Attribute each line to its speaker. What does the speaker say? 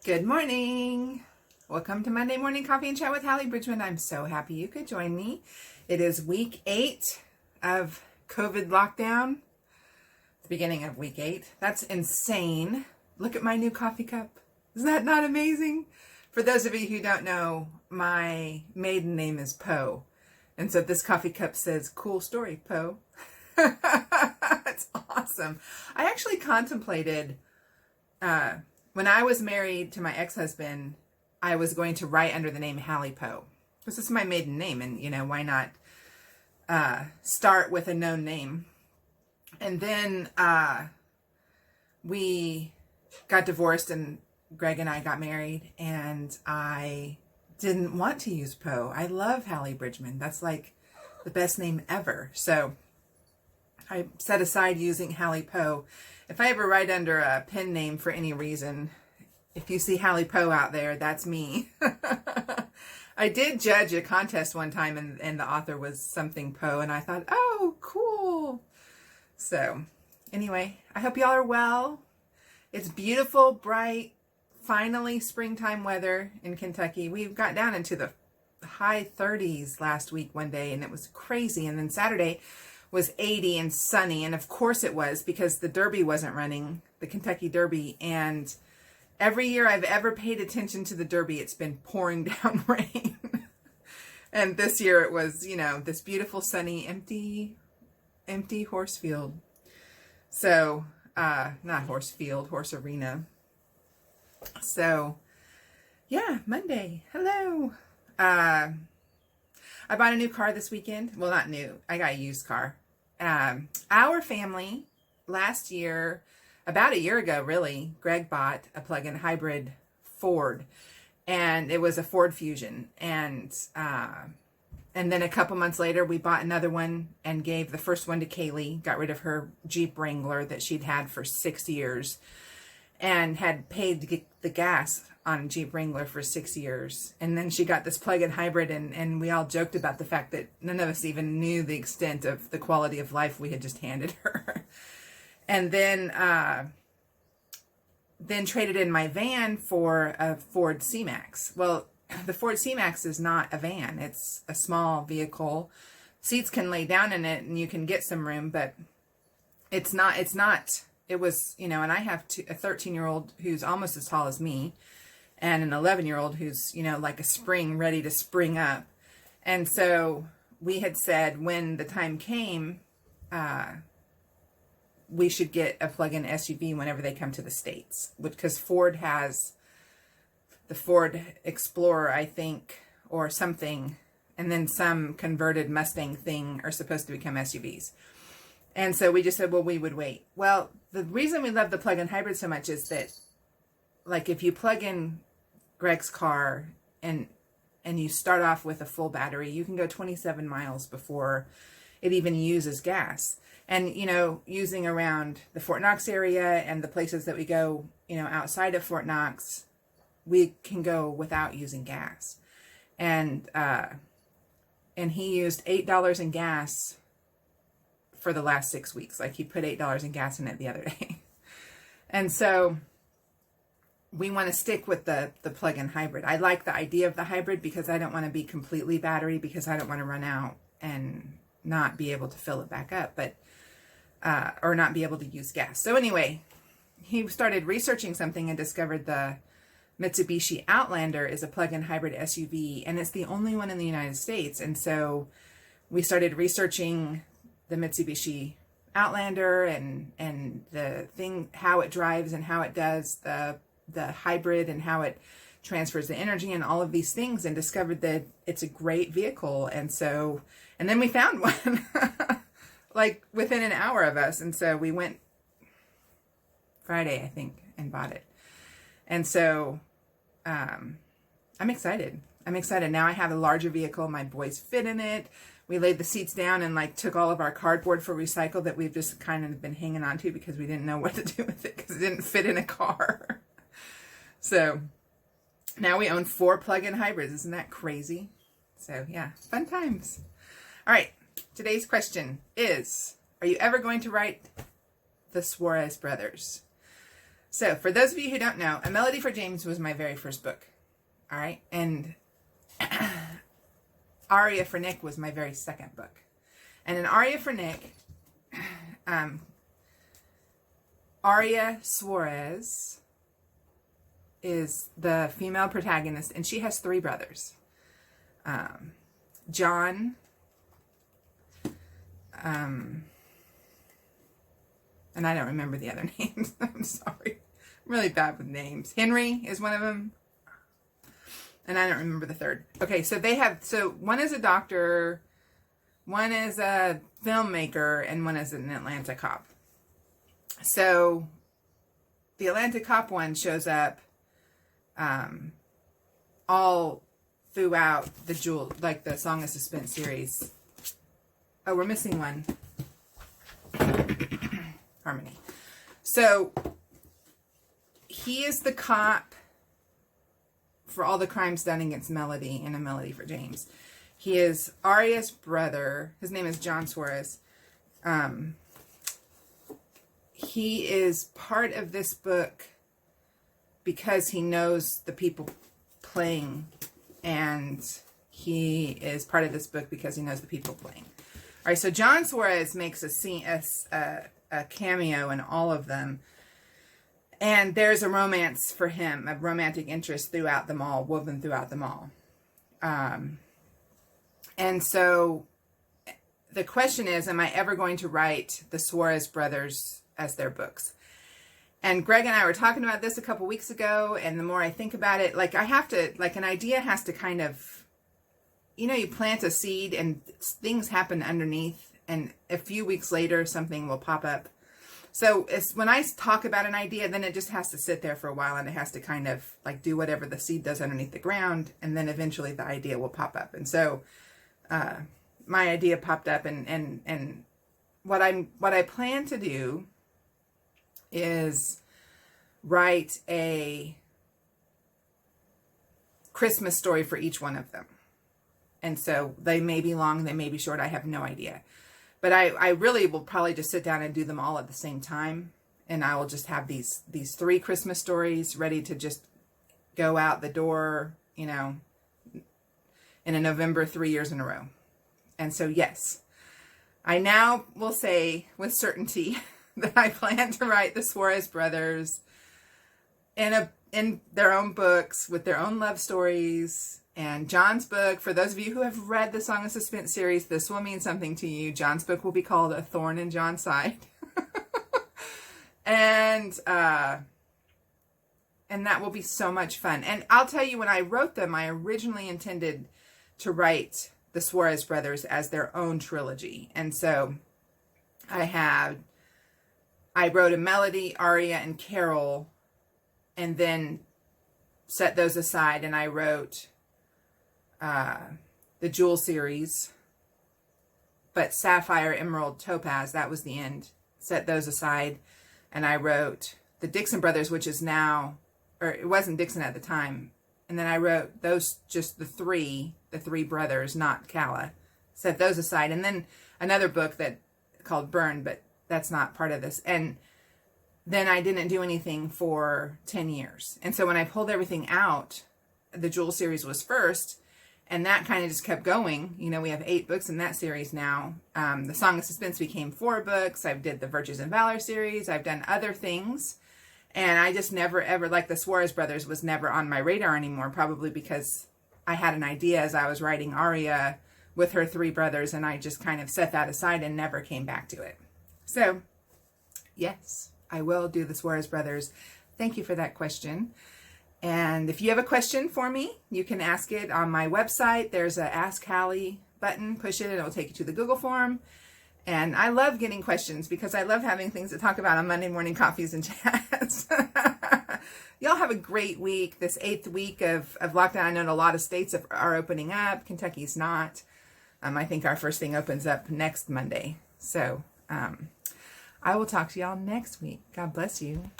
Speaker 1: Good morning. Welcome to Monday Morning Coffee and Chat with Hallee Bridgeman. I'm so happy you could join me. It is week 8 of COVID lockdown. The beginning of week 8. That's insane. Look at my new coffee cup. Is that not amazing? For those of you who don't know, my maiden name is Poe. And so this coffee cup says, "Cool story, Poe." It's awesome. I actually contemplated, when I was married to my ex-husband, I was going to write under the name Hallee Poe. This is my maiden name, and why not start with a known name? And then we got divorced, and Greg and I got married, and I didn't want to use Poe. I love Hallee Bridgeman. That's like the best name ever. So I set aside using Hallee Poe. If I ever write under a pen name for any reason, if you see Hallee Poe out there, that's me. I did judge a contest one time, and the author was something Poe, and I thought, oh, cool. So anyway, I hope y'all are well. It's beautiful, bright, finally springtime weather in Kentucky. We got down into the high 30s last week one day, and it was crazy. And then Saturday was 80 and sunny, and of course it was, because the Derby wasn't running, the Kentucky Derby, and every year I've ever paid attention to the Derby, it's been pouring down rain. And this year it was, this beautiful, sunny, empty horse field. So, not horse field, horse arena. So, yeah, Monday. Hello. I bought a new car this weekend. Well, not new. I got a used car. Our family, last year, about a year ago, really, Greg bought a plug-in hybrid Ford. And it was a Ford Fusion. And then a couple months later, we bought another one and gave the first one to Kaylee. Got rid of her Jeep Wrangler that she'd had for 6 years. And had paid to get the gas on Jeep Wrangler for 6 years. And then she got this plug-in hybrid, and we all joked about the fact that none of us even knew the extent of the quality of life we had just handed her. And then traded in my van for a Ford C-Max. Well, the Ford C-Max is not a van. It's a small vehicle. Seats can lay down in it and you can get some room, but it's not, it was, and I have a 13-year-old who's almost as tall as me, and an 11-year-old who's, like a spring ready to spring up. And so we had said when the time came, we should get a plug-in SUV whenever they come to the States, because Ford has the Ford Explorer, I think, or something, and then some converted Mustang thing are supposed to become SUVs. And so we just said, well, we would wait. Well, the reason we love the plug-in hybrid so much is that, like, if you plug in Greg's car and you start off with a full battery, you can go 27 miles before it even uses gas. And, using around the Fort Knox area and the places that we go, outside of Fort Knox, we can go without using gas. And he used $8 in gas for the last 6 weeks. Like, he put $8 in gas in it the other day. And so we want to stick with the plug-in hybrid. I like the idea of the hybrid because I don't want to be completely battery, because I don't want to run out and not be able to fill it back up, but or not be able to use gas. So anyway, he started researching something and discovered the Mitsubishi Outlander is a plug-in hybrid SUV, and it's the only one in the United States. And so we started researching the Mitsubishi Outlander and the thing, how it drives and how it does the hybrid and how it transfers the energy and all of these things, and discovered that it's a great vehicle. And then we found one like within an hour of us. And so we went Friday, I think, and bought it. And so I'm excited. Now I have a larger vehicle. My boys fit in it. We laid the seats down and took all of our cardboard for recycle that we've just kind of been hanging on to because we didn't know what to do with it because it didn't fit in a car. So now we own 4 plug-in hybrids. Isn't that crazy? So yeah, fun times. All right. Today's question is, are you ever going to write the Suarez brothers? So for those of you who don't know, A Melody for James was my very first book. All right. And Aria for Nick was my very second book. And in Aria for Nick, Aria Suarez is the female protagonist, and she has 3 brothers. John, and I don't remember the other names. I'm sorry. I'm really bad with names. Henry is one of them. And I don't remember the third. Okay, so one is a doctor, one is a filmmaker, and one is an Atlanta cop. So the Atlanta cop one shows up all throughout the the Song of Suspense series. Oh, we're missing one. Harmony. So he is the cop for all the crimes done against Melody in A Melody for James. He is Aria's brother. His name is John Suarez. He is part of this book because he knows the people playing, and he is part of this book because he knows the people playing. All right, so John Suarez makes a cameo in all of them, and there's a romance for him, a romantic interest throughout them all, woven throughout them all. And so the question is, am I ever going to write the Suarez brothers as their books? And Greg and I were talking about this a couple weeks ago, and the more I think about it, like an idea has to kind of, you plant a seed and things happen underneath, and a few weeks later something will pop up. So when I talk about an idea, then it just has to sit there for a while, and it has to kind of like do whatever the seed does underneath the ground, and then eventually the idea will pop up. And so my idea popped up, and what I plan to do is write a Christmas story for each one of them. And so they may be long, they may be short, I have no idea. But I really will probably just sit down and do them all at the same time. And I will just have these 3 Christmas stories ready to just go out the door, in a November 3 years in a row. And so, yes, I now will say with certainty that I plan to write the Suarez brothers in their own books with their own love stories. And John's book, for those of you who have read the Song of Suspense series, this will mean something to you. John's book will be called A Thorn in John's Side. And that will be so much fun. And I'll tell you, when I wrote them, I originally intended to write the Suarez brothers as their own trilogy. And so I wrote A Melody, Aria, and Carol, and then set those aside, and I wrote the Jewel series, but Sapphire, Emerald, Topaz, that was the end. Set those aside, and I wrote the Dixon brothers, which is now, or it wasn't Dixon at the time, and then I wrote those, just the three brothers, not Calla. Set those aside, and then another book called Burn, but that's not part of this. And then I didn't do anything for 10 years. And so when I pulled everything out, the Jewel series was first, and that kind of just kept going. We have 8 books in that series now. The Song of Suspense became 4 books. I did the Virtues and Valor series. I've done other things. And I just never, ever, like the Suarez brothers was never on my radar anymore, probably because I had an idea as I was writing Aria with her 3 brothers, and I just kind of set that aside and never came back to it. So, yes, I will do the Suarez brothers. Thank you for that question. And if you have a question for me, you can ask it on my website. There's a Ask Hallee button. Push it and it will take you to the Google form. And I love getting questions because I love having things to talk about on Monday morning coffees and chats. Y'all have a great week. This 8th week of lockdown. I know a lot of states are opening up. Kentucky's not. I think our first thing opens up next Monday. So I will talk to y'all next week. God bless you.